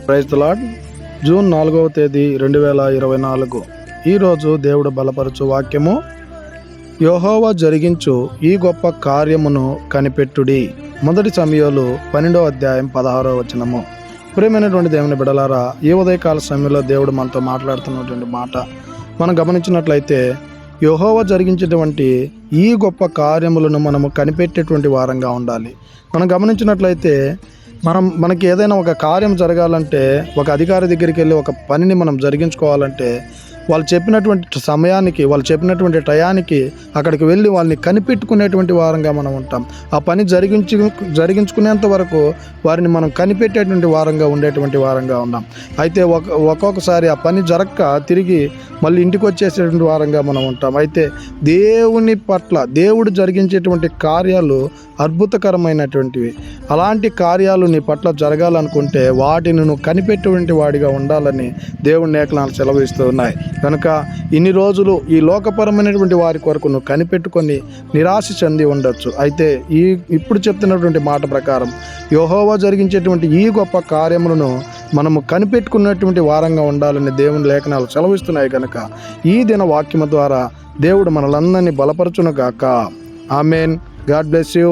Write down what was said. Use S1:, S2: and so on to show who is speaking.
S1: Praise the lord. June 4వ తేదీ 2024. ఈరోజు దేవుడు బలపరచు వాక్యము, యెహోవా జరిగించు ఈ గొప్ప కార్యమును కనిపెట్టుడి. మొదటి సమూయేలు 12వ అధ్యాయం 16వ వచనము. ప్రియమైనటువంటి దేవుని బిడ్డలారా, ఈ ఉదయకాల సమయంలో దేవుడు మనతో మాట్లాడుతున్నటువంటి మాట మనం గమనించినట్లయితే, యెహోవా జరిగించేటువంటి ఈ గొప్ప కార్యములను మనము కనిపెట్టేటువంటి వారంగా ఉండాలి. మనం గమనించినట్లయితే మనకి ఏదైనా ఒక కార్యం జరగాలంటే, ఒక అధికారి దగ్గరికి వెళ్ళి ఒక పనిని మనం జరిగించుకోవాలంటే, వాళ్ళు చెప్పినటువంటి సమయానికి, వాళ్ళు చెప్పినటువంటి టయానికి అక్కడికి వెళ్ళి వాళ్ళని కనిపెట్టుకునేటువంటి వారంగా మనం ఉంటాం. ఆ పని జరిగించుకునేంత వరకు వారిని మనం కనిపెట్టేటువంటి వారంగా ఉండేటువంటి వారంగా ఉన్నాం. అయితే ఒక్కొక్కసారి ఆ పని జరక్క తిరిగి మళ్ళీ ఇంటికి వచ్చేసేటువంటి వారంగా మనం ఉంటాం. అయితే దేవుని పట్ల దేవుడు జరిగించేటువంటి కార్యాలు అద్భుతకరమైనటువంటివి. అలాంటి కార్యాలు నీ పట్ల జరగాలనుకుంటే వాటిని నువ్వు కనిపెట్టేటువంటి వాడిగా ఉండాలని దేవుని లేఖనాలు సెలవిస్తూ ఉన్నాయి. కనుక ఇన్ని రోజులు ఈ లోకపరమైనటువంటి వారి కొరకు నువ్వు కనిపెట్టుకొని నిరాశ చెంది ఉండొచ్చు. అయితే ఇప్పుడు చెప్తున్నటువంటి మాట ప్రకారం యెహోవా జరిగించేటువంటి ఈ గొప్ప కార్యములను మనము కనిపెట్టుకున్నటువంటి వారంగా ఉండాలని దేవుని లేఖనాలు సెలవిస్తున్నాయి. కనుక ఈ దిన వాక్యము ద్వారా దేవుడు మనలందరినీ బలపరచును గాక. ఆమేన్. God bless you.